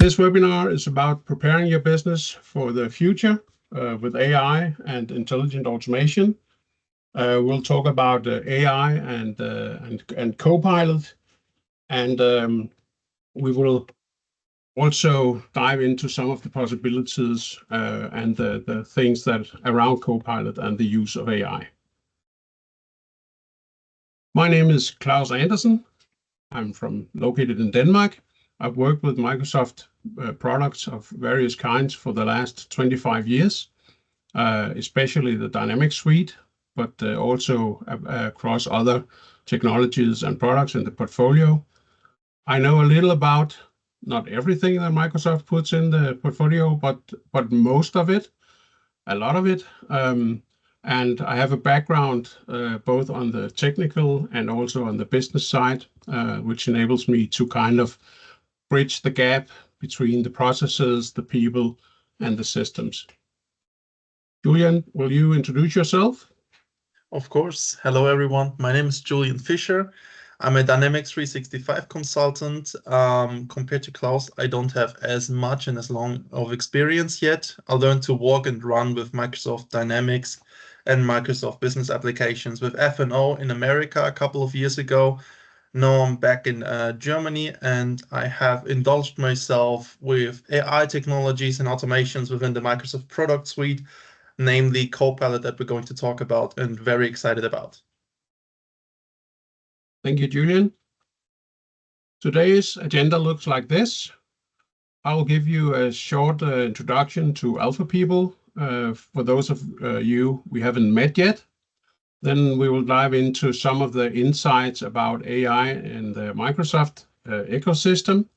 This webinar is about preparing your business for the future with AI and intelligent automation. We'll talk about AI and Copilot, and we will also dive into some of the possibilities and the things that around Copilot and the use of AI. My name is Claus Andersen. I'm located in Denmark. I've worked with Microsoft products of various kinds for the last 25 years, especially the Dynamics suite, but also across other technologies and products in the portfolio. I know a little about not everything that Microsoft puts in the portfolio, but most of it, a lot of it. And I have a background both on the technical and also on the business side, which enables me to kind of bridge the gap between the processes, the people, and the systems. Julian, will you introduce yourself? Of course. Hello, everyone. My name is Julian Fischer. I'm a Dynamics 365 consultant. Compared to Klaus, I don't have as much and as long of experience yet. I learned to walk and run with Microsoft Dynamics and Microsoft Business Applications with F&O in America a couple of years ago. Now I'm back in Germany, and I have indulged myself with AI technologies and automations within the Microsoft product suite, namely Copilot, that we're going to talk about and very excited about. Thank you, Julian. Today's agenda looks like this. I'll give you a short introduction to AlfaPeople for those of you we haven't met yet. Then we will dive into some of the insights about AI in the Microsoft ecosystem.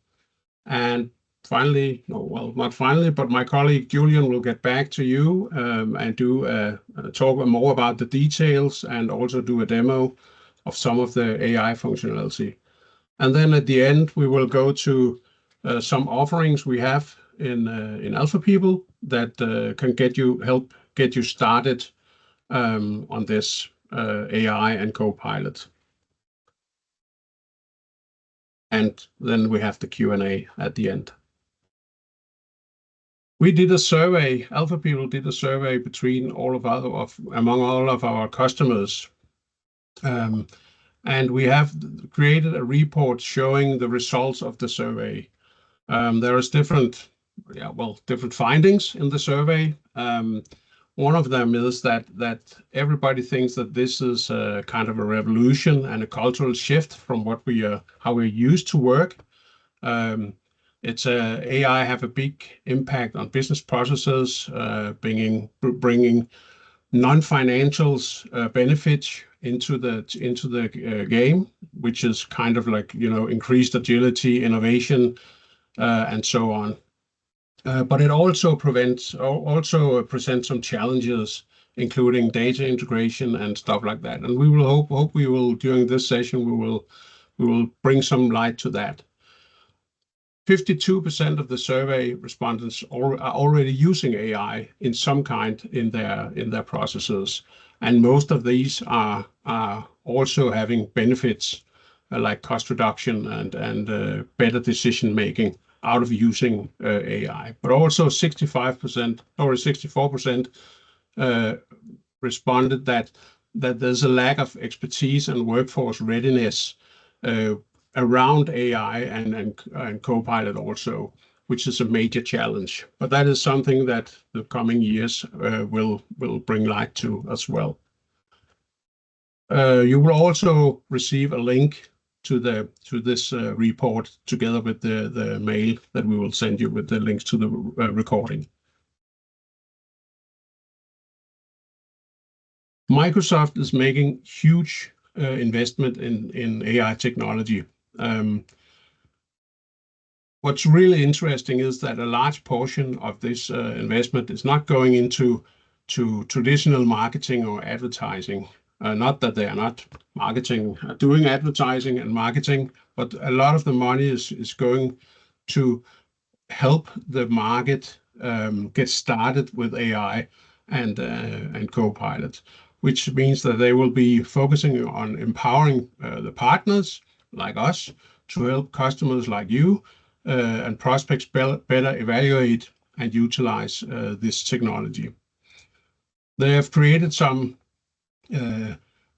And finally, well, not finally, but my colleague Julian will get back to you and talk more about the details and also do a demo of some of the AI functionality. And then at the end, we will go to some offerings we have in AlfaPeople that can help get you started on this AI and Copilot. And then we have the Q&A at the end. We did a survey, AlfaPeople did a survey between among all of our customers. And we have created a report showing the results of the survey. There is different findings in the survey. One of them is that everybody thinks that this is kind of a revolution and a cultural shift from how we're used to work. AI have a big impact on business processes, bringing non-financials benefits into the game, which is kind of like increased agility, innovation, and so on. But it also presents some challenges, including data integration and stuff like that. And we will hope during this session we will bring some light to that. 52% of the survey respondents are already using AI in some kind in their processes, and most of these are also having benefits like cost reduction and better decision making out of using AI. But also 65% or 64% responded that there's a lack of expertise and workforce readiness around AI and Copilot also, which is a major challenge. But that is something that the coming years will bring light to as well. You will also receive a link to this report together with the mail that we will send you with the links to the recording. Microsoft is making huge investment in AI technology. What's really interesting is that a large portion of this investment is not going into traditional marketing or advertising. Not that they are not doing advertising and marketing, but a lot of the money is going to help the market get started with AI and Copilot, which means that they will be focusing on empowering the partners like us to help customers like you and prospects better evaluate and utilize this technology. They have created some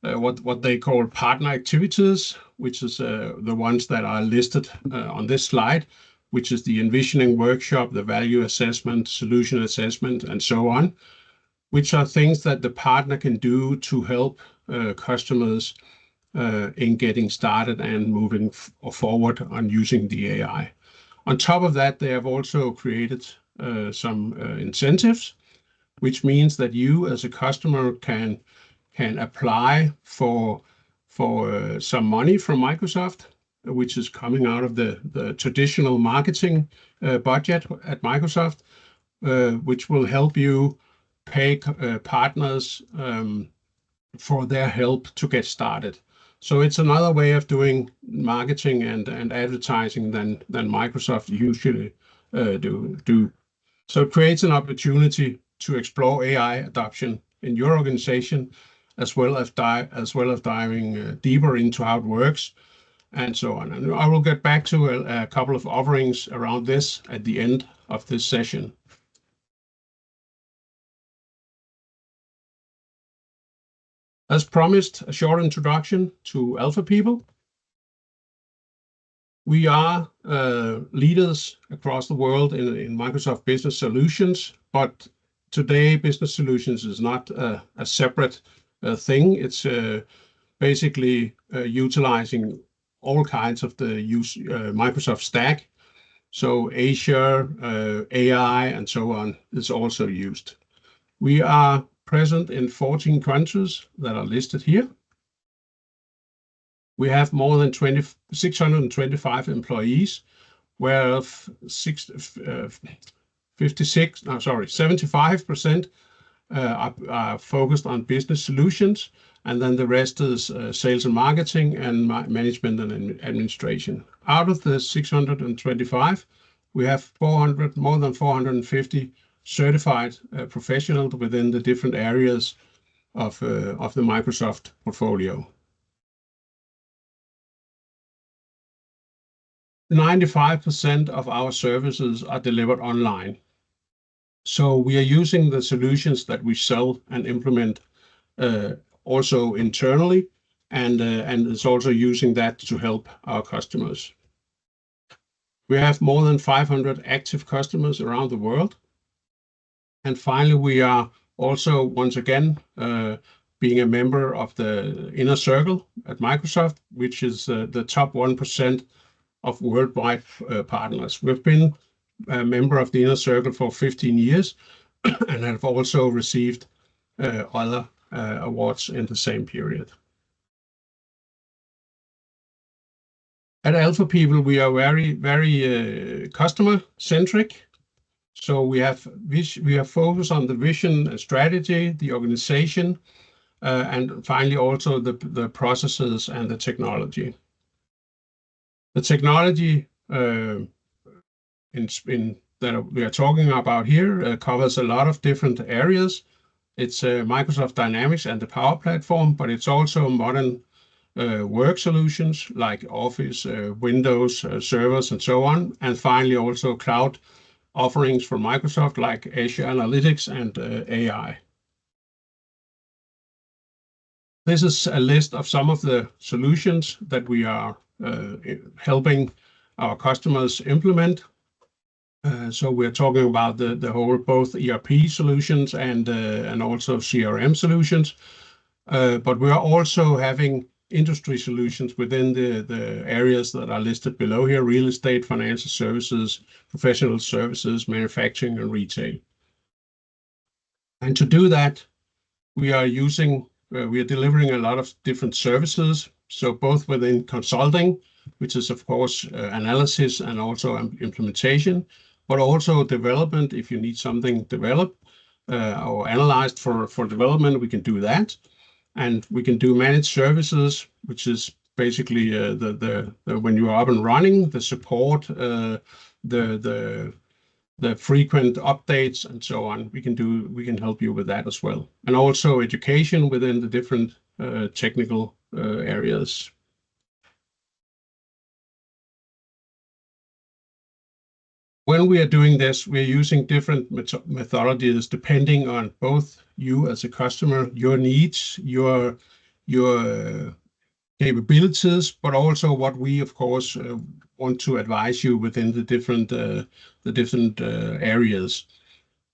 what they call partner activities, which is the ones that are listed on this slide, which is the envisioning workshop, the value assessment, solution assessment, and so on, which are things that the partner can do to help customers in getting started and moving forward on using the AI. On top of that, they have also created some incentives, which means that you as a customer can apply for some money from Microsoft, which is coming out of the traditional marketing budget at Microsoft, which will help you pay partners for their help to get started. So it's another way of doing marketing and advertising than Microsoft usually do. So it creates an opportunity to explore AI adoption in your organization, as well as diving deeper into how it works, and so on. And I will get back to a couple of offerings around this at the end of this session. As promised, a short introduction to AlfaPeople. We are leaders across the world in Microsoft Business Solutions, but today Business Solutions is not a separate thing. It's basically utilizing all kinds of the Microsoft stack. So Azure, AI, and so on is also used. We are present in 14 countries that are listed here. We have more than 625 employees, where 75% are focused on business solutions, and then the rest is sales and marketing and management and administration. Out of the 625, we have more than 450 certified professionals within the different areas of the Microsoft portfolio. 95% of our services are delivered online. So we are using the solutions that we sell and implement also internally, and it's also using that to help our customers. We have more than 500 active customers around the world. And finally, we are also, once again, being a member of the inner circle at Microsoft, which is the top 1% of worldwide partners. We've been a member of the inner circle for 15 years and have also received other awards in the same period. At AlfaPeople, we are very customer-centric. So we have focused on the vision and strategy, the organization, and finally also the processes and the technology. The technology that we are talking about here covers a lot of different areas. It's Microsoft Dynamics and the Power Platform, but it's also modern work solutions like Office, Windows, servers, and so on. And finally, also cloud offerings from Microsoft like Azure Analytics and AI. This is a list of some of the solutions that we are helping our customers implement. So we're talking about the whole, both ERP solutions and also CRM solutions. But we are also having industry solutions within the areas that are listed below here: real estate, financial services, professional services, manufacturing, and retail. And to do that, we are delivering a lot of different services. So both within consulting, which is of course analysis and also implementation, but also development. If you need something developed or analyzed for development, we can do that. And we can do managed services, which is basically the when you are up and running, the support, the frequent updates, and so on. We can help you with that as well. And also education within the different technical areas. When we are doing this, we're using different methodologies depending on both you as a customer, your needs, your capabilities, but also what we, of course, want to advise you within the different areas.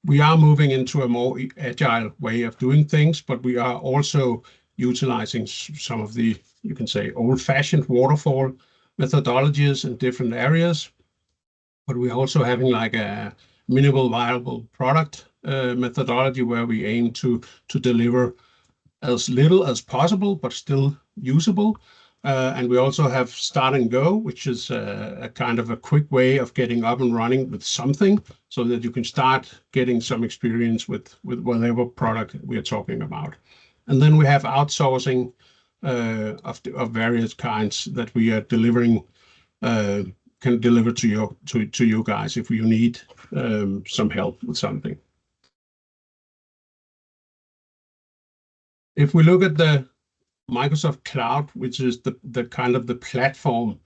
We are moving into a more agile way of doing things, but we are also utilizing some of the, you can say, old-fashioned waterfall methodologies in different areas. But we're also having like a minimal viable product methodology where we aim to deliver as little as possible, but still usable. And we also have Start and Go, which is a kind of a quick way of getting up and running with something so that you can start getting some experience with whatever product we are talking about. And then we have outsourcing of various kinds that we are delivering, can deliver to you guys if you need some help with something. If we look at the Microsoft Cloud, which is the kind of the platform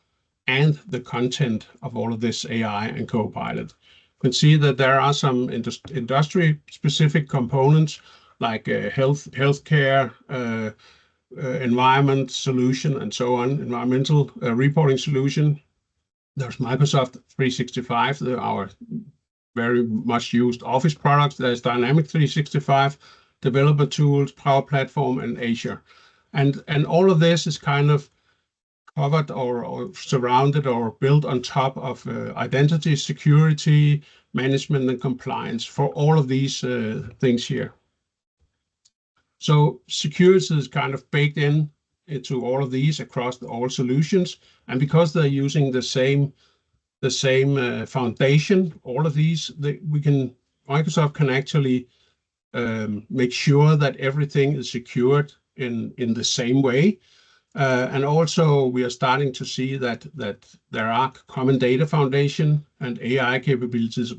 and the content of all of this AI and Copilot, you can see that there are some industry-specific components like healthcare, environment solution, and so on, environmental reporting solution. There's Microsoft 365, our very much used Office products. There's Dynamics 365, developer tools, Power Platform, and Azure. And all of this is kind of covered or surrounded or built on top of identity, security, management, and compliance for all of these things here. So security is kind of baked into all of these across all solutions. And because they're using the same foundation, all of these, Microsoft can actually make sure that everything is secured in the same way. And also we are starting to see that there are common data foundation and AI capabilities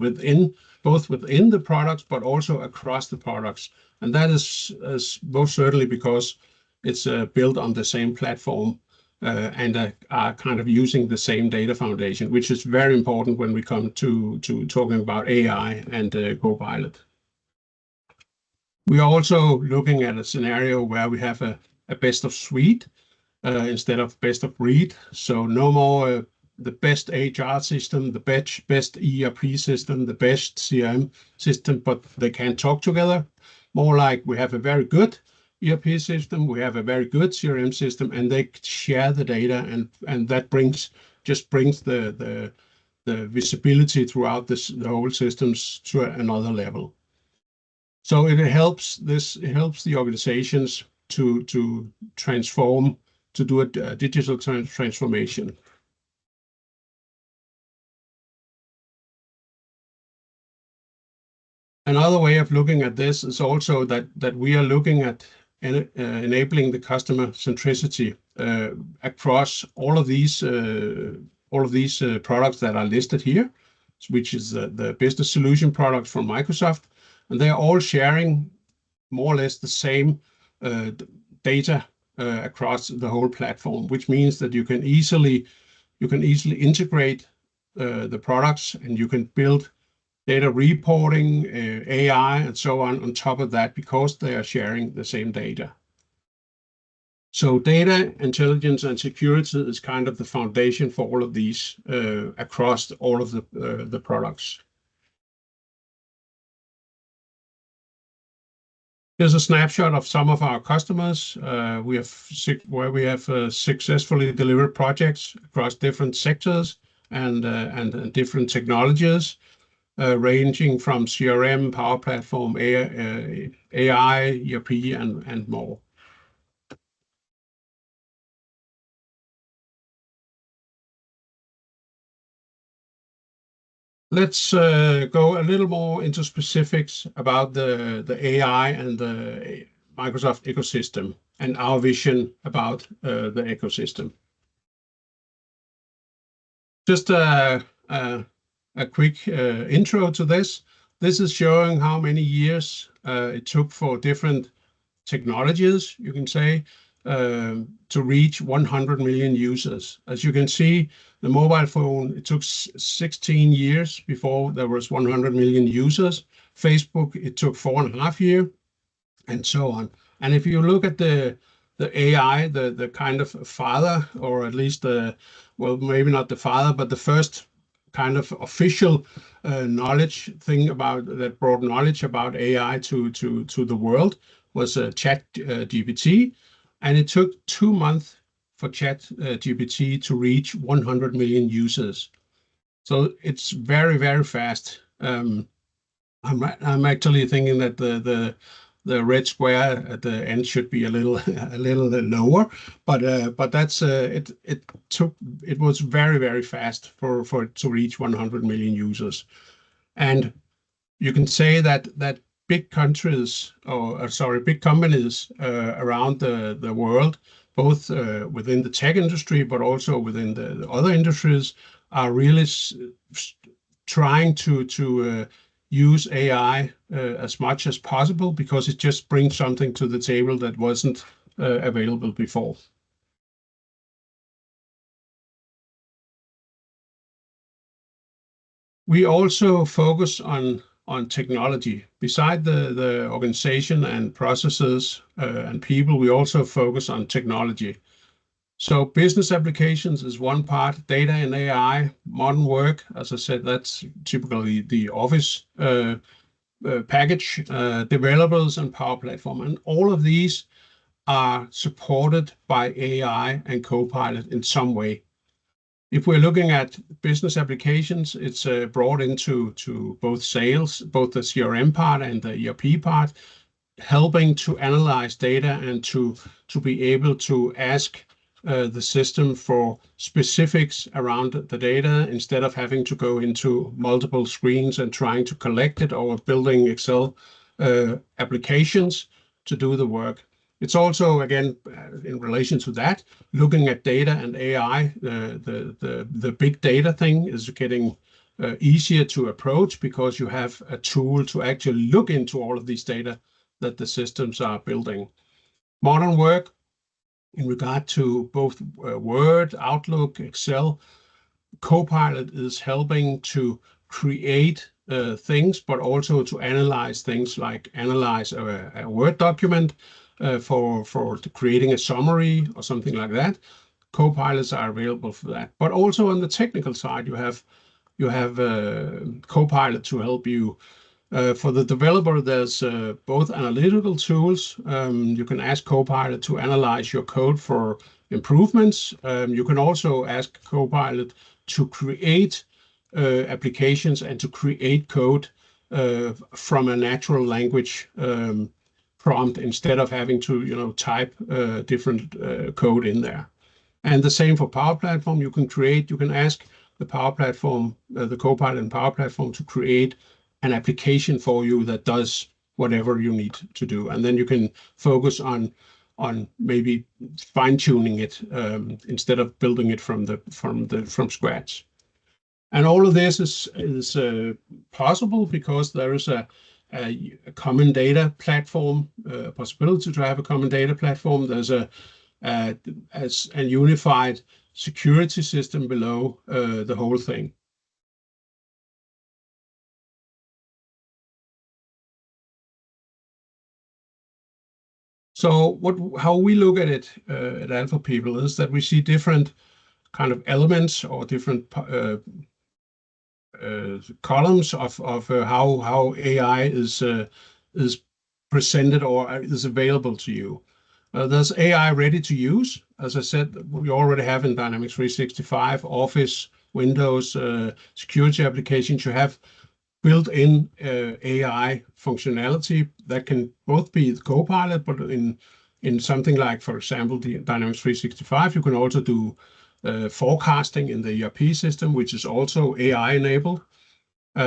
both within the products, but also across the products. And that is most certainly because it's built on the same platform and are kind of using the same data foundation, which is very important when we come to talking about AI and Copilot. We are also looking at a scenario where we have a best of suite instead of best of breed. So no more the best HR system, the best ERP system, the best CRM system, but they can't talk together. More like we have a very good ERP system, we have a very good CRM system, and they share the data, and that brings the visibility throughout the whole systems to another level. So it helps the organizations to transform, to do a digital transformation. Another way of looking at this is also that we are looking at enabling the customer centricity across all of these products that are listed here, which is the business solution products from Microsoft, and they are all sharing more or less the same data across the whole platform, which means that you can easily integrate the products, and you can build data reporting, AI, and so on top of that, because they are sharing the same data. So data intelligence and security is kind of the foundation for all of these across all of the products. Here's a snapshot of some of our customers. Where we have successfully delivered projects across different sectors and different technologies, ranging from CRM, Power Platform, AI, ERP, and more. Let's go a little more into specifics about the AI and the Microsoft ecosystem and our vision about the ecosystem. Just a quick intro to this. This is showing how many years it took for different technologies, you can say, to reach 100 million users. As you can see, the mobile phone, it took 16 years before there was 100 million users. Facebook, it took 4.5 years, and so on. And if you look at the AI, the kind of father, or at least well, maybe not the father, but the first kind of official knowledge thing about that brought knowledge about AI to the world was Chat GPT, and it took 2 months for Chat GPT to reach 100 million users. So it's very, very fast. I'm actually thinking that the red square at the end should be a little lower, but that's it was very, very fast for it to reach 100 million users. And you can say that big countries, or sorry, big companies around the world, both within the tech industry but also within the other industries, are really trying to use AI as much as possible, because it just brings something to the table that wasn't available before. We also focus on technology. Beside the organization and processes and people, we also focus on technology. So business applications is one part, data and AI, modern work. As I said, that's typically the office package, developers and Power Platform. And all of these are supported by AI and Copilot in some way. If we're looking at business applications, it's brought into both sales, both the CRM part and the ERP part, helping to analyze data and to be able to ask the system for specifics around the data, instead of having to go into multiple screens and trying to collect it, or building Excel applications to do the work. It's also, again, in relation to that, looking at data and AI, the big data thing is getting easier to approach, because you have a tool to actually look into all of these data that the systems are building. Modern work, in regard to both Word, Outlook, Excel, Copilot is helping to create things, but also to analyze things, like analyze a Word document for creating a summary or something like that. Copilots are available for that. But also on the technical side, you have Copilot to help you. For the developer, there's both analytical tools. You can ask Copilot to analyze your code for improvements. You can also ask Copilot to create applications and to create code from a natural language prompt, instead of having to type different code in there. And the same for Power Platform. You can ask the Power Platform, the Copilot and Power Platform, to create an application for you that does whatever you need to do, and then you can focus on maybe fine-tuning it instead of building it from scratch. And all of this is possible because there is a common data platform, possibility to have a common data platform. There's a unified security system below the whole thing. So how we look at it at AlfaPeople is that we see different kind of elements, or different columns of how AI is presented or is available to you. There's AI ready to use. As I said, we already have in Dynamics 365, Office, Windows, security applications. You have built-in AI functionality that can both be the Copilot, but in something like, for example, the Dynamics 365, you can also do forecasting in the ERP system, which is also AI enabled.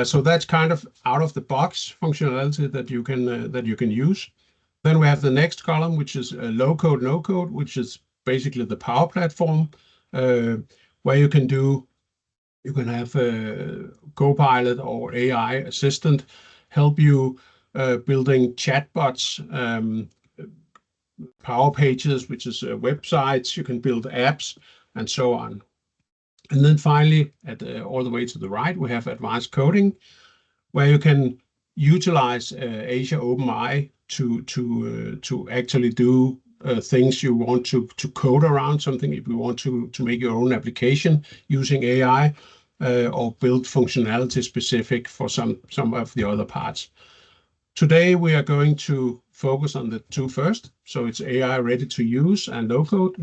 So that's kind of out of the box functionality that you can use. Then we have the next column, which is low code, no code, which is basically the Power Platform, where you can have a Copilot or AI assistant help you building chatbots, Power Pages, which is websites. You can build apps and so on. And then finally, all the way to the right, we have advanced coding, where you can utilize Azure OpenAI to actually do things you want to code around something. If you want to make your own application using AI, or build functionality specific for some of the other parts. Today we are going to focus on the two first. So it's AI ready to use and no code,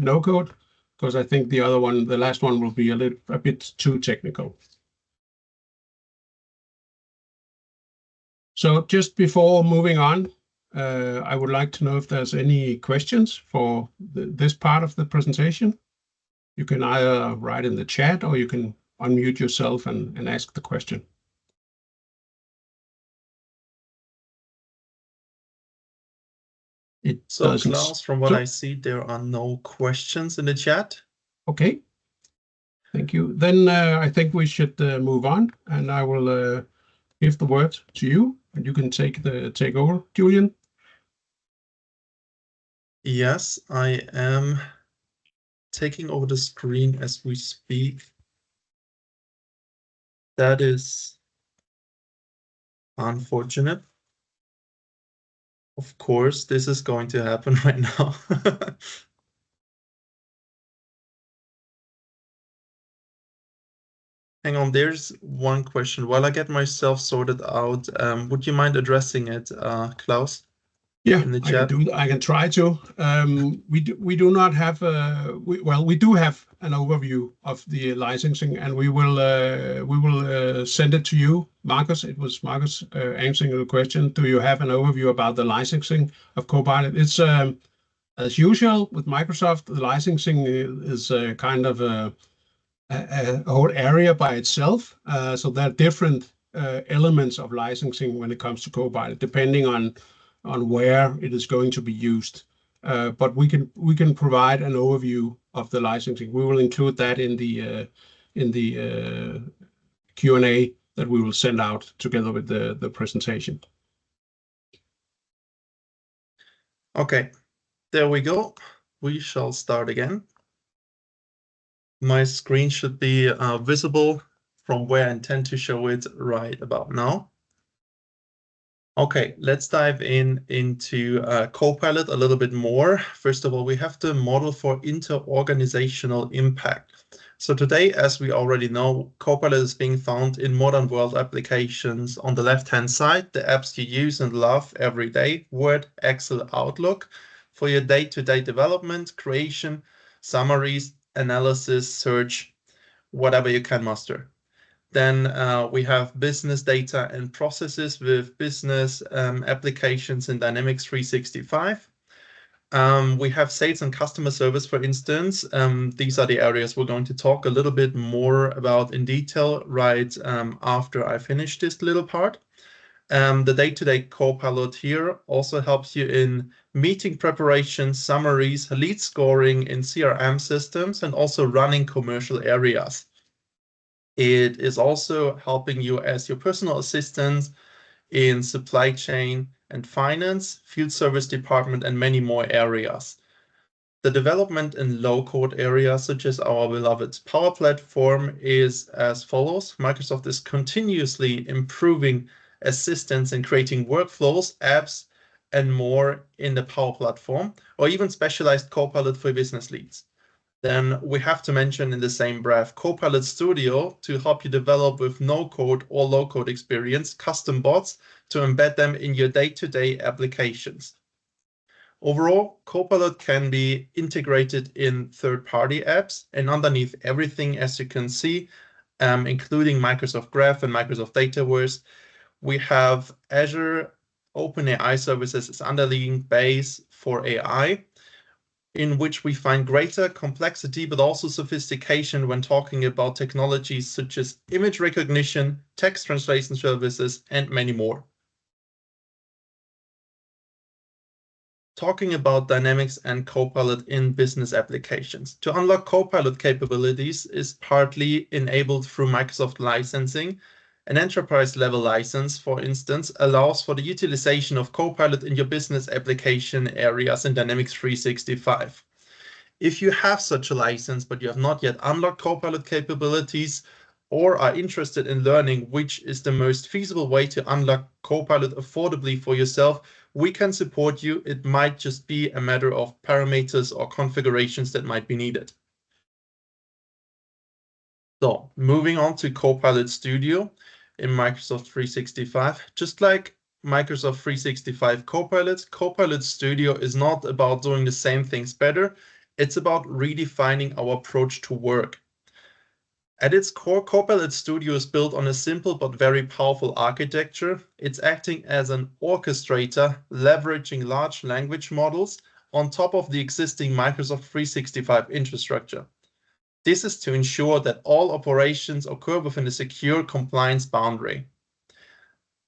because I think the last one will be a bit too technical. So just before moving on, I would like to know if there's any questions for this part of the presentation. You can either write in the chat or you can unmute yourself and ask the question. So Klaus, from what I see, there are no questions in the chat. Okay. Thank you. Then I think we should move on, and I will give the word to you, and you can take over, Julian. Yes, I am taking over the screen as we speak. That is unfortunate. Of course, this is going to happen right now. Hang on, there's one question. While I get myself sorted out, would you mind addressing it, Klaus? Yeah, I can try to. We do not have we do have an overview of the licensing, and we will send it to you, Marcus. It was Marcus answering the question. Do you have an overview about the licensing of Copilot? It's as usual with Microsoft. The licensing is kind of a whole area by itself. So there are different elements of licensing when it comes to Copilot, depending on where it is going to be used. But we can provide an overview of the licensing. We will include that in the Q&A that we will send out together with the presentation. Okay, there we go. We shall start again. My screen should be visible from where I intend to show it right about now. Okay, let's dive into Copilot a little bit more. First of all, we have the model for inter-organizational impact. So today, as we already know, Copilot is being found in modern world applications. On the left-hand side, the apps you use and love every day, Word, Excel, Outlook, for your day-to-day development, creation, summaries, analysis, search, whatever you can muster. Then we have business data and processes with business applications in Dynamics 365. We have sales and customer service, for instance. These are the areas we're going to talk a little bit more about in detail right after I finish this little part. The day-to-day Copilot here also helps you in meeting preparation, summaries, lead scoring in CRM systems, and also running commercial areas. It is also helping you as your personal assistant in supply chain and finance, field service department, and many more areas. The development in low-code areas, such as our beloved Power Platform, is as follows. Microsoft is continuously improving assistance in creating workflows, apps, and more in the Power Platform, or even specialized Copilot for business leads. Then we have to mention in the same breath Copilot Studio to help you develop with no-code or low-code experience custom bots to embed them in your day-to-day applications. Overall, Copilot can be integrated in third-party apps and underneath everything, as you can see, including Microsoft Graph and Microsoft Dataverse. We have Azure OpenAI services as underlying base for AI, in which we find greater complexity, but also sophistication when talking about technologies such as image recognition, text translation services, and many more. Talking about Dynamics and Copilot in business applications. To unlock Copilot capabilities is partly enabled through Microsoft licensing, An enterprise level license, for instance, allows for the utilization of Copilot in your business application areas in Dynamics 365. If you have such a license, but you have not yet unlocked Copilot capabilities or are interested in learning which is the most feasible way to unlock Copilot affordably for yourself, we can support you. It might just be a matter of parameters or configurations that might be needed. So moving on to Copilot Studio in Microsoft 365, just like Microsoft 365 Copilot, Copilot Studio is not about doing the same things better. It's about redefining our approach to work. At its core, Copilot Studio is built on a simple but very powerful architecture. It's acting as an orchestrator, leveraging large language models on top of the existing Microsoft 365 infrastructure. This is to ensure that all operations occur within a secure compliance boundary.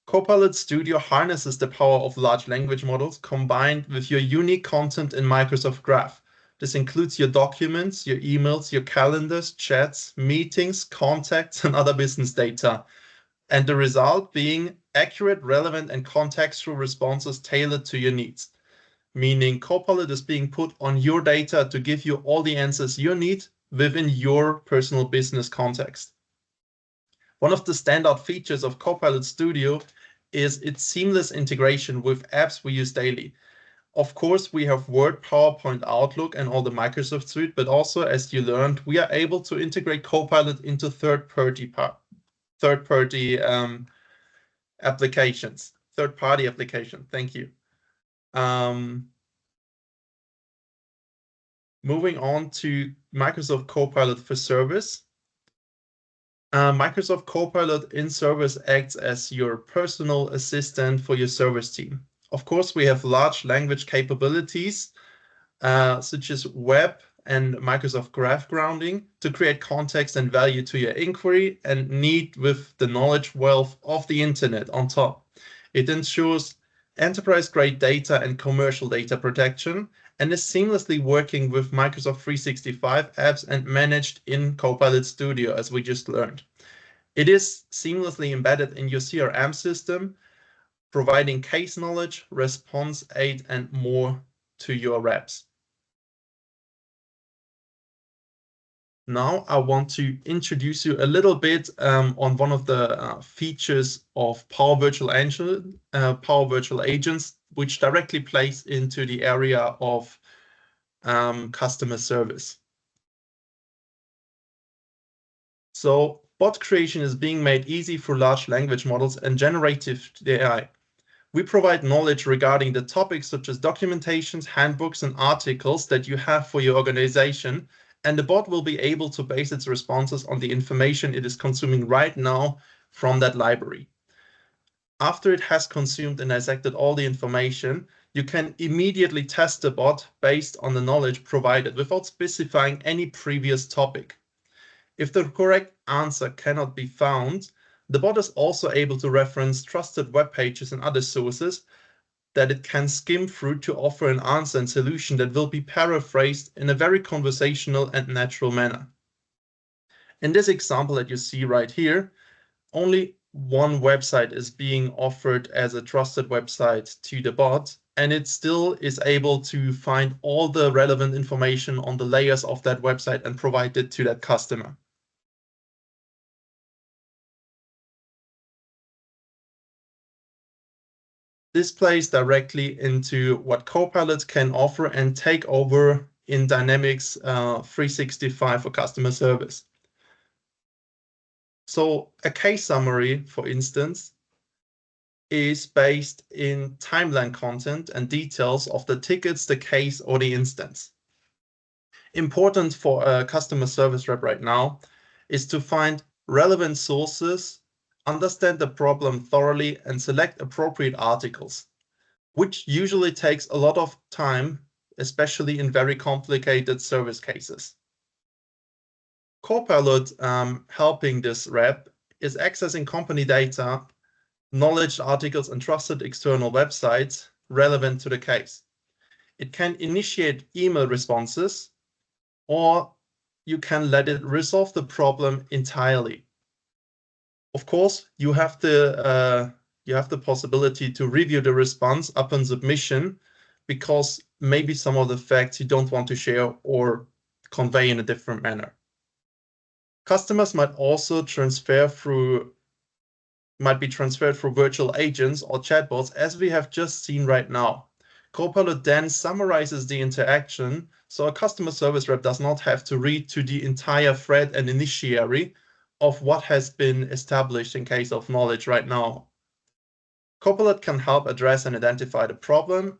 Copilot Studio harnesses the power of large language models combined with your unique content in Microsoft Graph. This includes your documents, your emails, your calendars, chats, meetings, contacts, and other business data. And the result being accurate, relevant, and contextual responses tailored to your needs. Meaning Copilot is being put on your data to give you all the answers you need within your personal business context. One of the standout features of Copilot Studio is its seamless integration with apps we use daily. Of course, we have Word, PowerPoint, Outlook, and all the Microsoft suite, but also, as you learned, we are able to integrate Copilot into third-party applications. Third-party application. Thank you. Moving on to Microsoft Copilot for Service. Microsoft Copilot in Service acts as your personal assistant for your service team. Of course, we have large language capabilities, such as web and Microsoft Graph grounding to create context and value to your inquiry and need with the knowledge wealth of the internet on top. It ensures enterprise-grade data and commercial data protection and is seamlessly working with Microsoft 365 apps and managed in Copilot Studio, as we just learned. It is seamlessly embedded in your CRM system, providing case knowledge, response aid, and more to your reps. Now I want to introduce you a little bit on one of the features of Power Virtual Agents, which directly plays into the area of customer service. So bot creation is being made easy through large language models and generative AI. We provide knowledge regarding the topics such as documentations, handbooks, and articles that you have for your organization, and the bot will be able to base its responses on the information it is consuming right now from that library. After it has consumed and dissected all the information, you can immediately test the bot based on the knowledge provided without specifying any previous topic. If the correct answer cannot be found, the bot is also able to reference trusted web pages and other sources that it can skim through to offer an answer and solution that will be paraphrased in a very conversational and natural manner. In this example that you see right here, only one website is being offered as a trusted website to the bot, and it still is able to find all the relevant information on the layers of that website and provide it to that customer. This plays directly into what Copilot can offer and take over in Dynamics 365 for customer service. So a case summary, for instance, is based in timeline content and details of the tickets, the case, or the instance. Important for a customer service rep right now is to find relevant sources, understand the problem thoroughly, and select appropriate articles, which usually takes a lot of time, especially in very complicated service cases. Copilot helping this rep is accessing company data, knowledge articles, and trusted external websites relevant to the case. It can initiate email responses, or you can let it resolve the problem entirely. Of course, you have the possibility to review the response upon submission, because maybe some of the facts you don't want to share or convey in a different manner. Customers might also be transferred through virtual agents or chatbots, as we have just seen right now. Copilot then summarizes the interaction, so a customer service rep does not have to read to the entire thread and initiary of what has been established in case of knowledge right now. Copilot can help address and identify the problem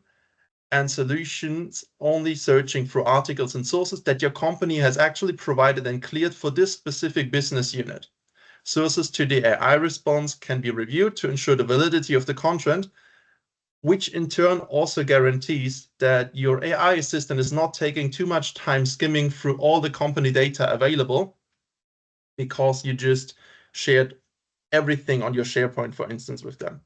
and solutions only searching through articles and sources that your company has actually provided and cleared for this specific business unit. Sources to the AI response can be reviewed to ensure the validity of the content, which in turn also guarantees that your AI assistant is not taking too much time skimming through all the company data available, because you just shared everything on your SharePoint, for instance, with them.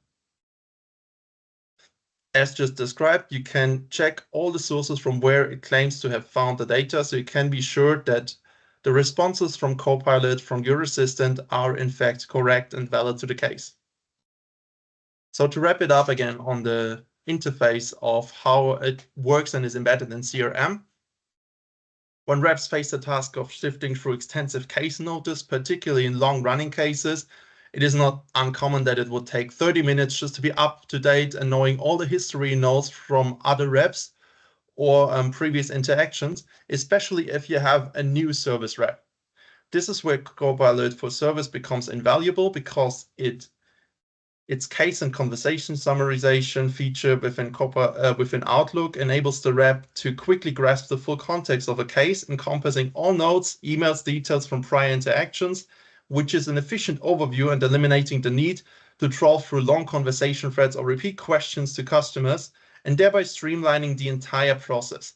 As just described, you can check all the sources from where it claims to have found the data, so you can be sure that the responses from Copilot, from your assistant, are in fact correct and valid to the case. So to wrap it up again on the interface of how it works and is embedded in CRM, when reps face the task of sifting through extensive case notice, particularly in long-running cases, it is not uncommon that it would take 30 minutes just to be up to date and knowing all the history notes from other reps or previous interactions, especially if you have a new service rep. This is where Copilot for Service becomes invaluable, because its case and conversation summarization feature within Outlook enables the rep to quickly grasp the full context of a case, encompassing all notes, emails, details from prior interactions, which is an efficient overview and eliminating the need to trawl through long conversation threads or repeat questions to customers, and thereby streamlining the entire process.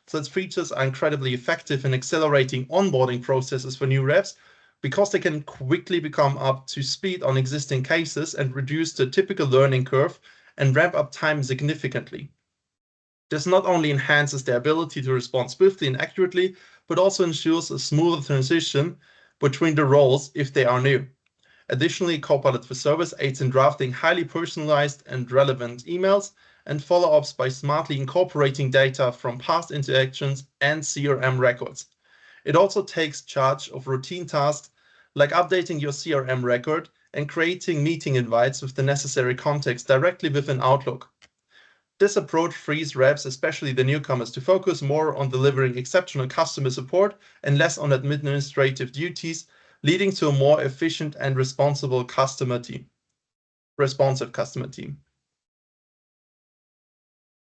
So its features are incredibly effective in accelerating onboarding processes for new reps, because they can quickly become up to speed on existing cases and reduce the typical learning curve and ramp up time significantly. This not only enhances their ability to respond swiftly and accurately, but also ensures a smoother transition between the roles if they are new. Additionally, Copilot for Service aids in drafting highly personalized and relevant emails and follow-ups by smartly incorporating data from past interactions and CRM records. It also takes charge of routine tasks like updating your CRM record and creating meeting invites with the necessary context directly within Outlook. This approach frees reps, especially the newcomers, to focus more on delivering exceptional customer support and less on administrative duties, leading to a more efficient and responsive customer team.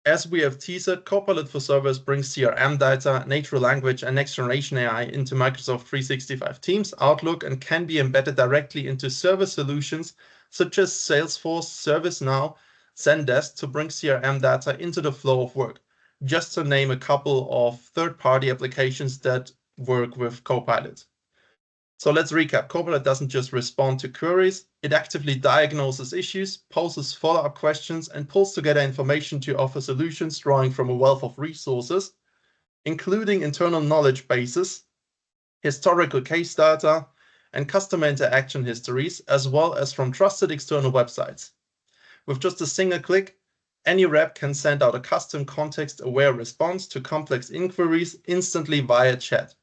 As we have teased, Copilot for Service brings CRM data, natural language, and next-generation AI into Microsoft 365 Teams, Outlook, and can be embedded directly into service solutions such as Salesforce, ServiceNow, Zendesk to bring CRM data into the flow of work, just to name a couple of third-party applications that work with Copilot. So let's recap. Copilot doesn't just respond to queries, it actively diagnoses issues, poses follow-up questions, and pulls together information to offer solutions drawing from a wealth of resources, including internal knowledge bases, historical case data, and customer interaction histories, as well as from trusted external websites. With just a single click, any rep can send out a custom context-aware response to complex inquiries instantly via chat.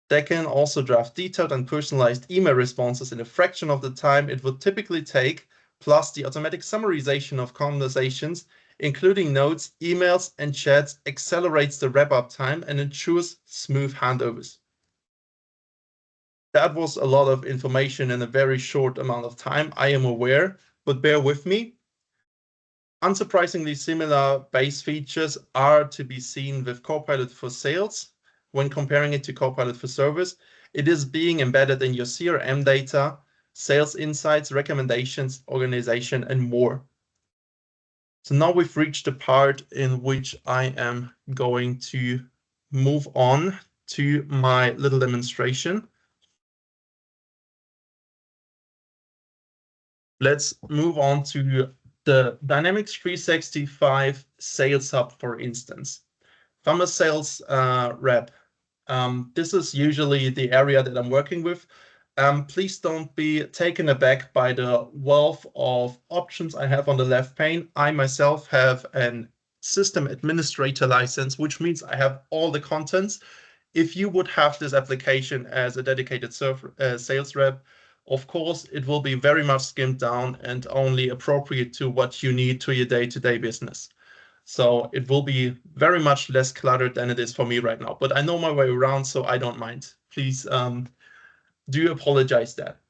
They can also draft detailed and personalized email responses in a fraction of the time it would typically take, plus the automatic summarization of conversations, including notes, emails, and chats, accelerates the wrap-up time and ensures smooth handovers. That was a lot of information in a very short amount of time, I am aware, but bear with me. Unsurprisingly, similar base features are to be seen with Copilot for Sales. When comparing it to Copilot for Service, it is being embedded in your CRM data, sales insights, recommendations, organization, and more. So now we've reached the part in which I am going to move on to my little demonstration. Let's move on to the Dynamics 365 Sales Hub, for instance. If I'm a sales rep, this is usually the area that I'm working with. Please don't be taken aback by the wealth of options I have on the left pane. I myself have an system administrator license, which means I have all the contents. If you would have this application as a dedicated sales rep, of course, it will be very much skimmed down and only appropriate to what you need to your day-to-day business. So it will be very much less cluttered than it is for me right now. But I know my way around, so I don't mind. Please do apologize that.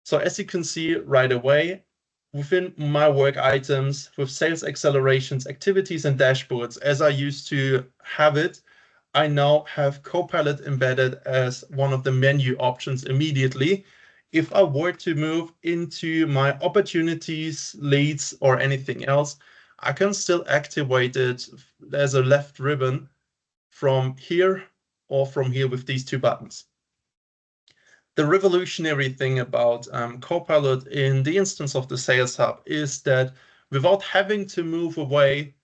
So as you can see right away, within my work items with sales accelerations, activities, and dashboards, as I used to have it, I now have Copilot embedded as one of the menu options immediately. If I were to move into my opportunities, leads, or anything else, I can still activate it as a left ribbon from here or from here with these two buttons. The revolutionary thing about Copilot in the instance of the Sales Hub is that without having to move away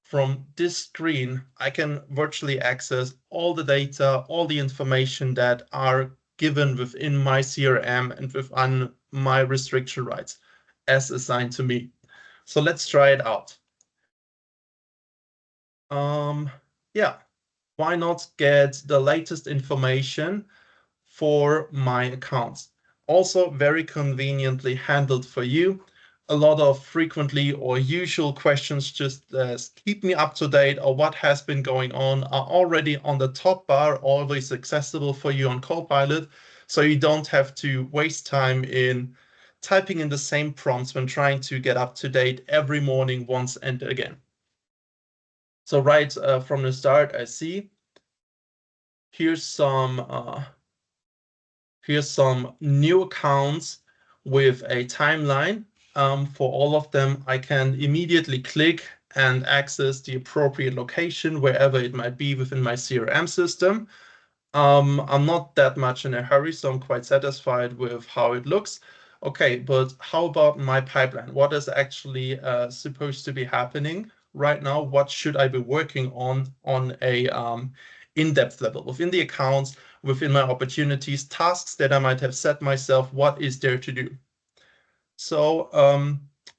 from this screen, I can virtually access all the data, all the information that are given within my CRM and within my restriction rights as assigned to me. So let's try it out. Yeah, why not get the latest information for my accounts? Also very conveniently handled for you. A lot of frequently or usual questions just keep me up to date or what has been going on are already on the top bar, always accessible for you on Copilot. So you don't have to waste time in typing in the same prompts when trying to get up to date every morning once and again. So right from the start, I see here's some new accounts with a timeline. For all of them, I can immediately click and access the appropriate location wherever it might be within my CRM system. I'm not that much in a hurry, so I'm quite satisfied with how it looks. Okay, but how about my pipeline? What is actually supposed to be happening right now? What should I be working on a in-depth level within the accounts, within my opportunities, tasks that I might have set myself? What is there to do? So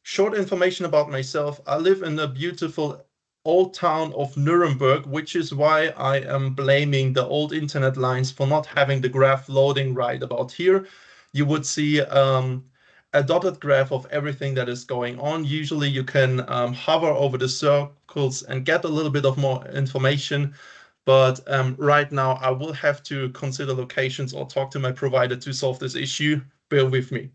short information about myself. I live in the beautiful old town of Nuremberg, which is why I am blaming the old internet lines for not having the graph loading right about here. You would see a dotted graph of everything that is going on. Usually you can hover over the circles and get a little bit of more information. But right now I will have to consider locations or talk to my provider to solve this issue. Bear with me.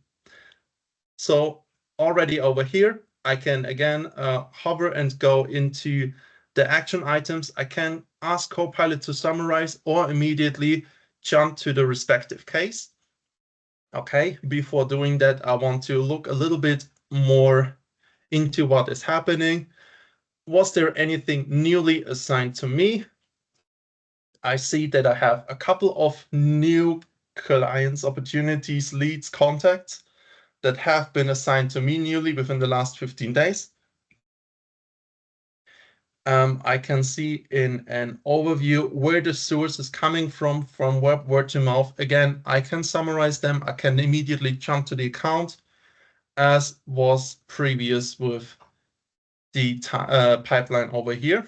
So already over here, I can again hover and go into the action items. I can ask Copilot to summarize or immediately jump to the respective case. Okay, before doing that, I want to look a little bit more into what is happening. Was there anything newly assigned to me? I see that I have a couple of new clients, opportunities, leads, contacts that have been assigned to me newly within the last 15 days. I can see in an overview where the source is coming from word to mouth. Again, I can summarize them. I can immediately jump to the account as was previous with the pipeline over here.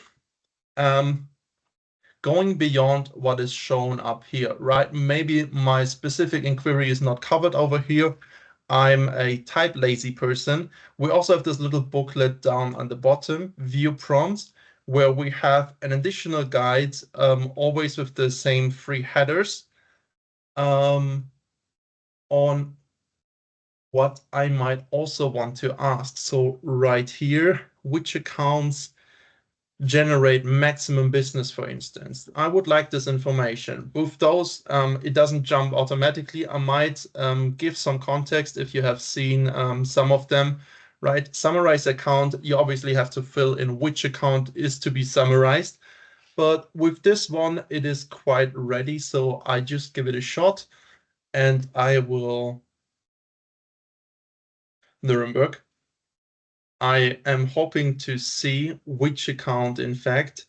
Going beyond what is shown up here, right? Maybe my specific inquiry is not covered over here. I'm a type lazy person. We also have this little booklet down on the bottom, view prompts, where we have an additional guide, always with the same 3 headers, on what I might also want to ask. So right here, which accounts generate maximum business, for instance. I would like this information. With those, it doesn't jump automatically. I might give some context if you have seen some of them, right? Summarize account, you obviously have to fill in which account is to be summarized. But with this one, it is quite ready. So I just give it a shot and I will Nuremberg. I am hoping to see which account, in fact,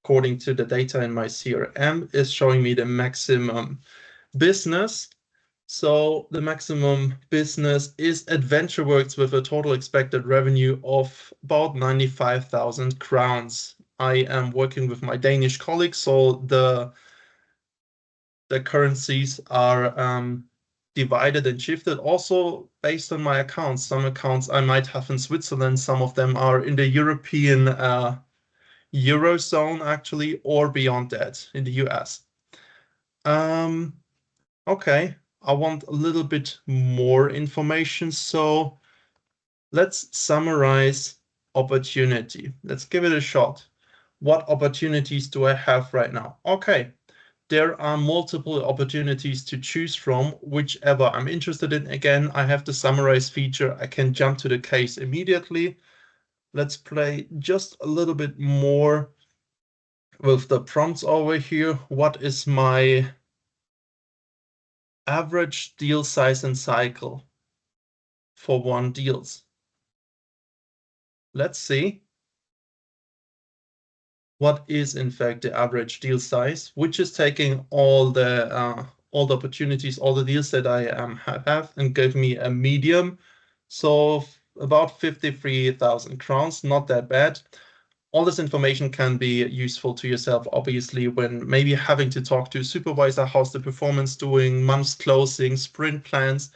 according to the data in my CRM, is showing me the maximum business. So the maximum business is AdventureWorks with a total expected revenue of about 95,000 crowns. I am working with my Danish colleagues, so the currencies are divided and shifted also based on my accounts. Some accounts I might have in Switzerland, some of them are in the European Eurozone actually, or beyond that in the US. Okay, I want a little bit more information. So let's summarize opportunity. Let's give it a shot. What opportunities do I have right now? Okay, there are multiple opportunities to choose from, whichever I'm interested in. Again, I have the summarize feature. I can jump to the case immediately. Let's play just a little bit more with the prompts over here. What is my average deal size and cycle for one deals? Let's see what is in fact the average deal size, which is taking all the opportunities, all the deals that I have, and give me a medium. So about 53,000 crowns, not that bad. All this information can be useful to yourself, obviously, when maybe having to talk to a supervisor, how's the performance doing, month's closing, sprint plans,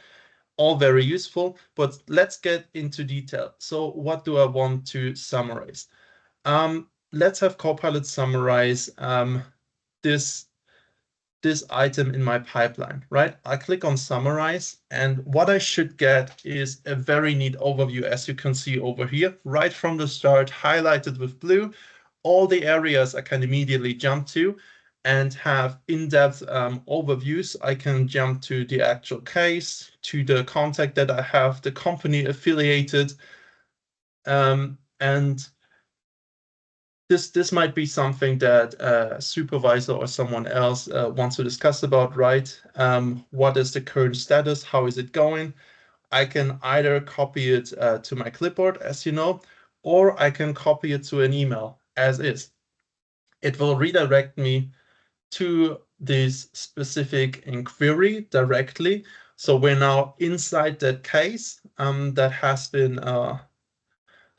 all very useful. But let's get into detail. So what do I want to summarize? Let's have Copilot summarize this item in my pipeline, right? I click on summarize, and what I should get is a very neat overview, as you can see over here, right from the start, highlighted with blue, all the areas I can immediately jump to and have in-depth overviews. I can jump to the actual case, to the contact that I have, the company affiliated, and this might be something that a supervisor or someone else wants to discuss about, right? What is the current status? How is it going? I can either copy it to my clipboard, as you know, or I can copy it to an email as is. It will redirect me to this specific inquiry directly. So we're now inside that case that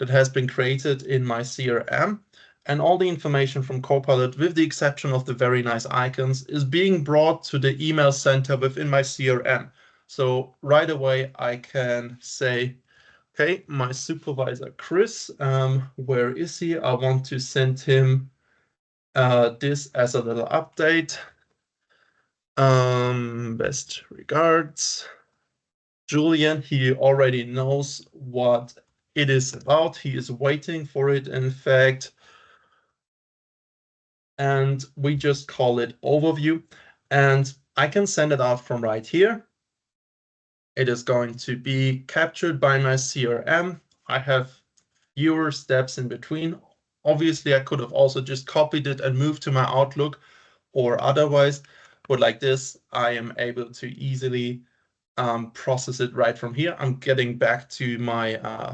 has been created in my CRM. And all the information from Copilot, with the exception of the very nice icons, is being brought to the email center within my CRM. So right away, I can say, okay, my supervisor, Chris, where is he? I want to send him this as a little update. Best regards. Julian, he already knows what it is about. He is waiting for it, in fact. And we just call it overview. And I can send it out from right here. It is going to be captured by my CRM. I have fewer steps in between. Obviously, I could have also just copied it and moved to my Outlook or otherwise, but like this, I am able to easily process it right from here. I'm getting back to my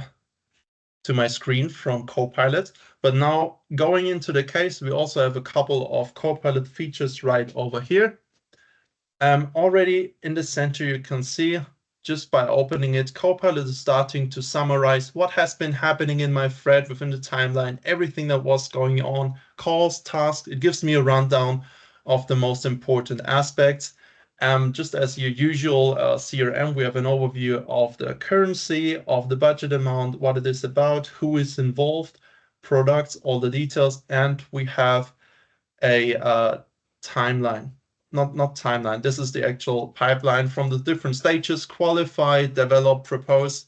screen from Copilot. But now going into the case, we also have a couple of Copilot features right over here. Already in the center, you can see just by opening it, Copilot is starting to summarize what has been happening in my thread within the timeline, everything that was going on, calls, tasks. It gives me a rundown of the most important aspects. Just as your usual CRM, we have an overview of the currency, of the budget amount, what it is about, who is involved, products, all the details, and we have a timeline. Not timeline, this is the actual pipeline from the different stages: qualify, develop, propose,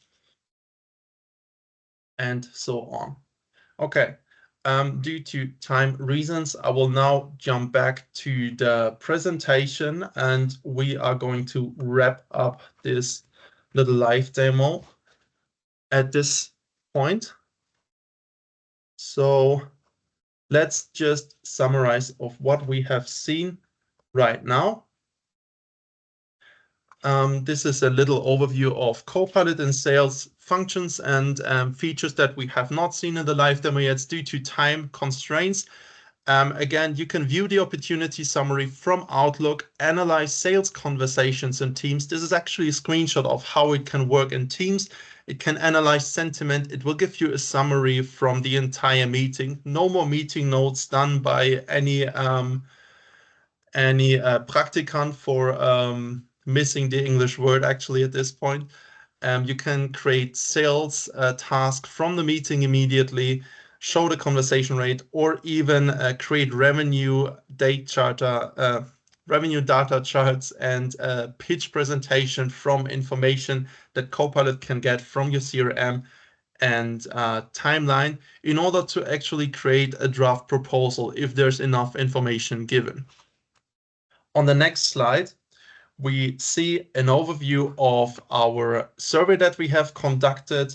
and so on. Okay. Due to time reasons, I will now jump back to the presentation, and we are going to wrap up this little live demo at this point. So let's just summarize of what we have seen right now. This is a little overview of Copilot and sales functions and features that we have not seen in the live demo yet due to time constraints. Again, you can view the opportunity summary from Outlook, analyze sales conversations in Teams. This is actually a screenshot of how it can work in Teams. It can analyze sentiment. It will give you a summary from the entire meeting. No more meeting notes done by any practicant for missing the English word actually at this point. You can create sales tasks from the meeting immediately, show the conversation rate, or even create revenue data charts and pitch presentation from information that Copilot can get from your CRM and timeline in order to actually create a draft proposal if there's enough information given. On the next slide, we see an overview of our survey that we have conducted.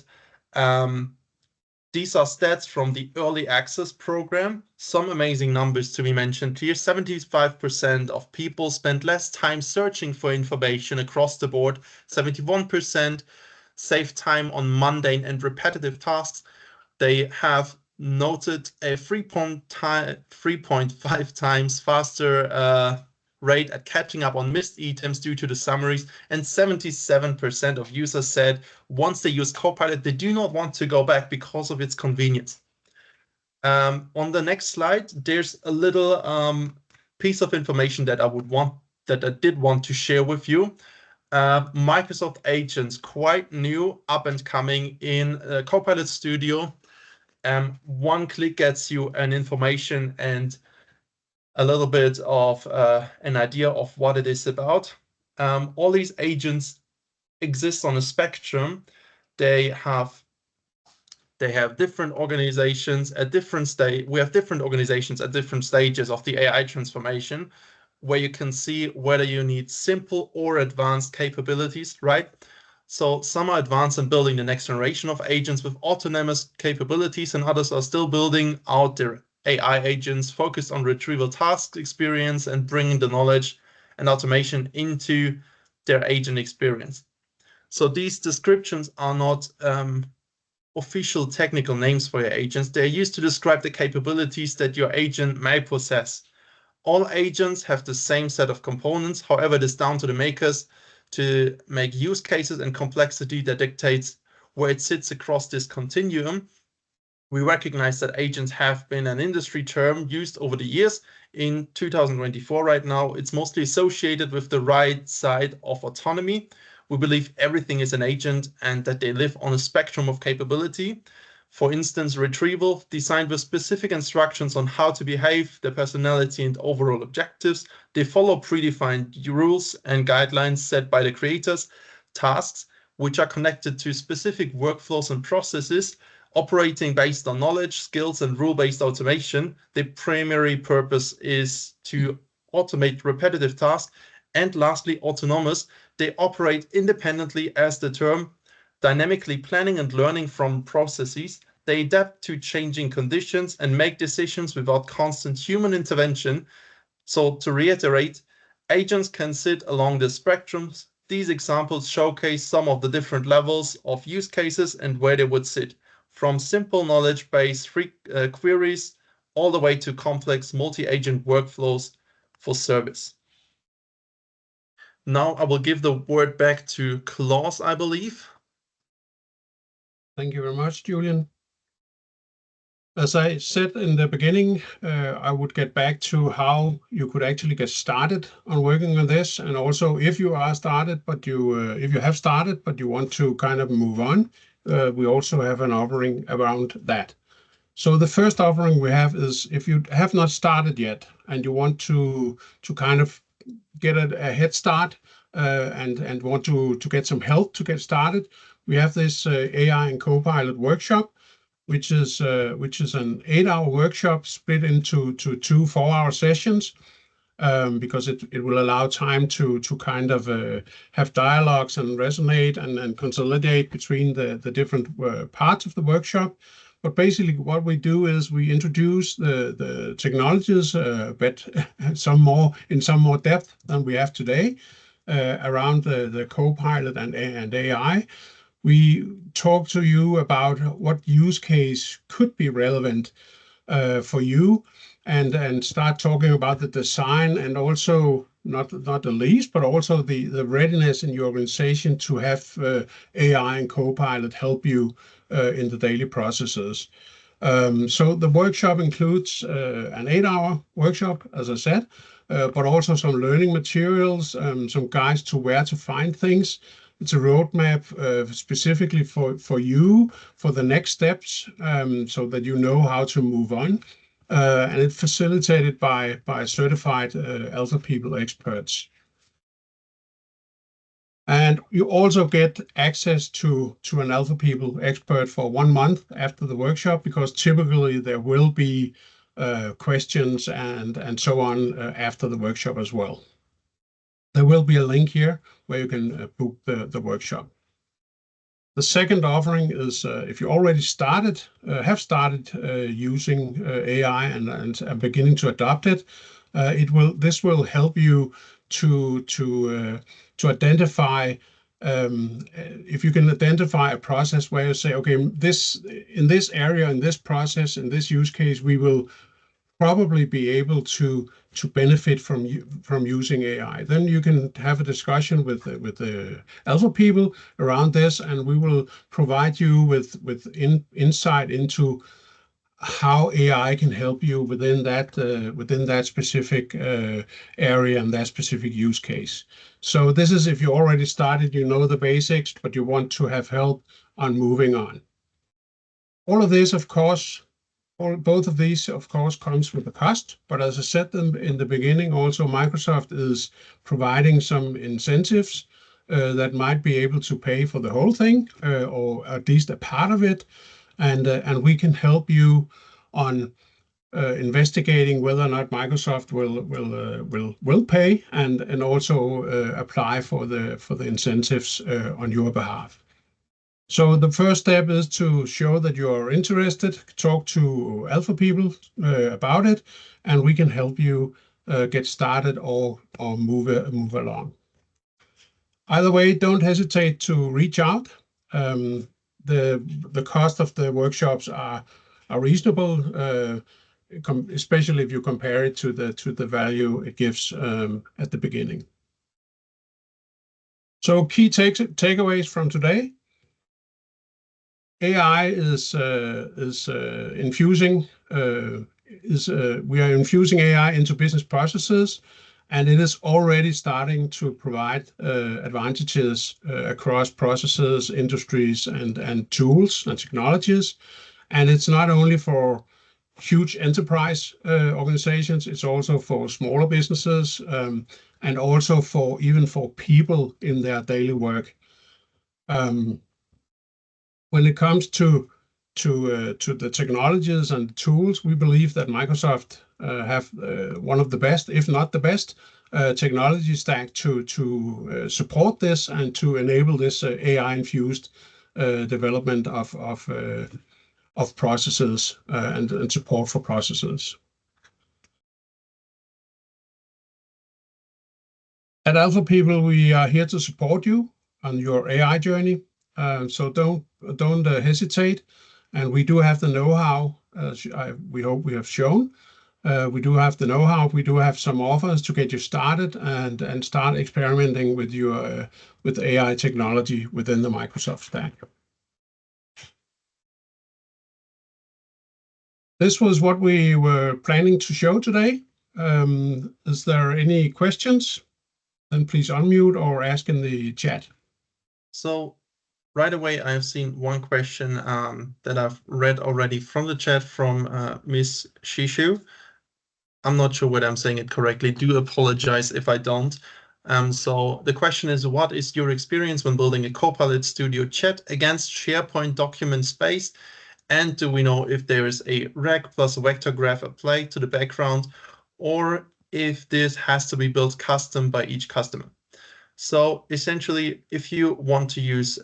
These are stats from the early access program. Some amazing numbers to be mentioned here. 75% of people spend less time searching for information across the board. 71% save time on mundane and repetitive tasks. They have noted a 3.5 times faster rate at catching up on missed items due to the summaries, and 77% of users said once they use Copilot, they do not want to go back because of its convenience. On the next slide, there's a little piece of information that I did want to share with you. Microsoft Agents, quite new, up and coming in Copilot Studio. One click gets you an information and a little bit of an idea of what it is about. All these agents exist on a spectrum. They have different organizations at different stage. We have different organizations at different stages of the AI transformation, where you can see whether you need simple or advanced capabilities, right? So some are advanced in building the next generation of agents with autonomous capabilities, and others are still building out their AI agents focused on retrieval task experience and bringing the knowledge and automation into their agent experience. So these descriptions are not official technical names for your agents. They're used to describe the capabilities that your agent may possess. All agents have the same set of components. However, it is down to the makers to make use cases and complexity that dictates where it sits across this continuum. We recognize that agents have been an industry term used over the years. In 2024 right now, it's mostly associated with the right side of autonomy. We believe everything is an agent and that they live on a spectrum of capability. For instance, retrieval, designed with specific instructions on how to behave, their personality and overall objectives. They follow predefined rules and guidelines set by the creators. Tasks, which are connected to specific workflows and processes, operating based on knowledge, skills, and rule-based automation. The primary purpose is to automate repetitive tasks. And lastly, autonomous. They operate independently as the term, dynamically planning and learning from processes. They adapt to changing conditions and make decisions without constant human intervention. So to reiterate, agents can sit along the spectrums. These examples showcase some of the different levels of use cases and where they would sit, from simple knowledge-based queries all the way to complex multi-agent workflows for service. Now I will give the word back to Klaus, I believe. Thank you very much, Julian. As I said in the beginning, I would get back to how you could actually get started on working on this, and also if you are started, but if you have started but you want to kind of move on, we also have an offering around that. So the first offering we have is if you have not started yet and you want to kind of get a head start and want to get some help to get started, we have this AI and Copilot workshop, which is an 8-hour workshop split into 2 4-hour sessions, because it will allow time to kind of have dialogues and resonate and consolidate between the different parts of the workshop. But basically what we do is we introduce the technologies but in some more depth than we have today around the Copilot and AI. We talk to you about what use case could be relevant for you, and start talking about the design, and also not the least, but also the readiness in your organization to have AI and Copilot help you in the daily processes. So the workshop includes an 8-hour workshop, as I said, but also some learning materials, some guides to where to find things. It's a roadmap specifically for you, for the next steps, so that you know how to move on. And it's facilitated by certified AlfaPeople experts. And you also get access to an AlfaPeople expert for 1 month after the workshop, because typically there will be questions and so on after the workshop as well. There will be a link here where you can book the workshop. The second offering is if you already have started using AI and are beginning to adopt it, this will help you to identify, if you can identify a process where you say, okay, in this area, in this process, in this use case, we will probably be able to benefit from using AI. Then you can have a discussion with the AlfaPeople around this, and we will provide you with insight into how AI can help you within that specific area and that specific use case. So this is if you already started, you know the basics, but you want to have help on moving on. All of this, of course, both of these, of course, comes with a cost, but as I said in the beginning, also Microsoft is providing some incentives that might be able to pay for the whole thing, or at least a part of it, and we can help you on investigating whether or not Microsoft will pay, and also apply for the incentives on your behalf. So the first step is to show that you are interested, talk to AlfaPeople about it, and we can help you get started or move along. Either way, don't hesitate to reach out. The cost of the workshops are reasonable, especially if you compare it to the value it gives at the beginning. So key takeaways from today. AI we are infusing AI into business processes, and it is already starting to provide advantages across processes, industries, and tools and technologies. And it's not only for huge enterprise organizations, it's also for smaller businesses, and also even for people in their daily work. When it comes to the technologies and the tools, we believe that Microsoft have one of the best, if not the best, technology stack to support this and to enable this AI-infused development of processes and support for processes. At AlfaPeople, we are here to support you on your AI journey. So don't hesitate, and we do have the know-how. We hope we have shown. We do have the know-how. We do have some offers to get you started and start experimenting with AI technology within the Microsoft stack. This was what we were planning to show today. Is there any questions? Then please unmute or ask in the chat. So right away, I have seen one question that I've read already from the chat from Miss Shishu. I'm not sure whether I'm saying it correctly. Do apologize if I don't. So the question is, what is your experience when building a Copilot Studio chat against SharePoint document space? And do we know if there is a rec plus vector graph applied to the background, or if this has to be built custom by each customer? So essentially, if you want to use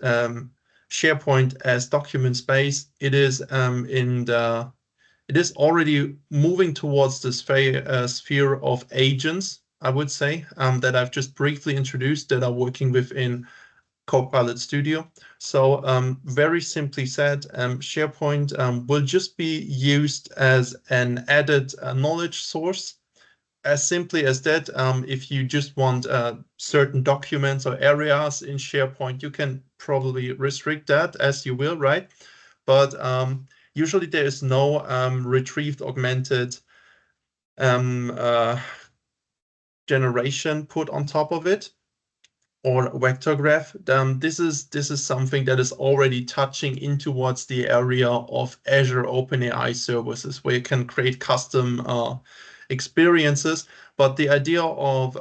SharePoint as document space, it is already moving towards the sphere of agents, I would say, that I've just briefly introduced, that are working within Copilot Studio. So very simply said, SharePoint will just be used as an added knowledge source. As simply as that, if you just want certain documents or areas in SharePoint, you can probably restrict that as you will, right? But usually there is no retrieved augmented generation put on top of it, or vector graph. This is something that is already touching in towards the area of Azure OpenAI services, where you can create custom experiences. But the idea of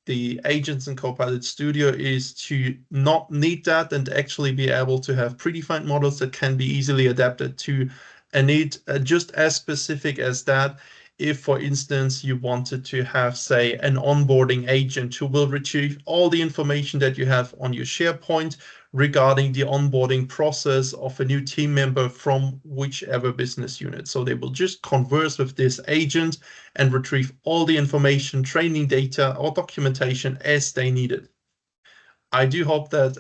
the agents in Copilot Studio is to not need that and actually be able to have predefined models that can be easily adapted to a need just as specific as that. If, for instance, you wanted to have, say, an onboarding agent who will retrieve all the information that you have on your SharePoint regarding the onboarding process of a new team member from whichever business unit. So they will just converse with this agent and retrieve all the information, training data, or documentation as they need it. I do hope that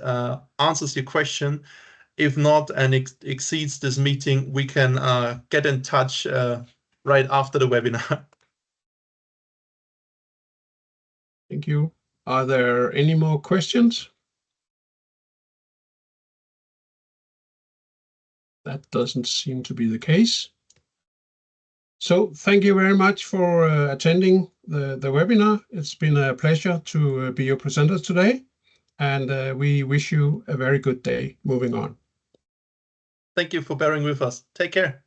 answers your question. If not, and exceeds this meeting, we can get in touch right after the webinar. Thank you. Are there any more questions? That doesn't seem to be the case. So thank you very much for attending the webinar. It's been a pleasure to be your presenters today, and we wish you a very good day moving on. Thank you for bearing with us. Take care.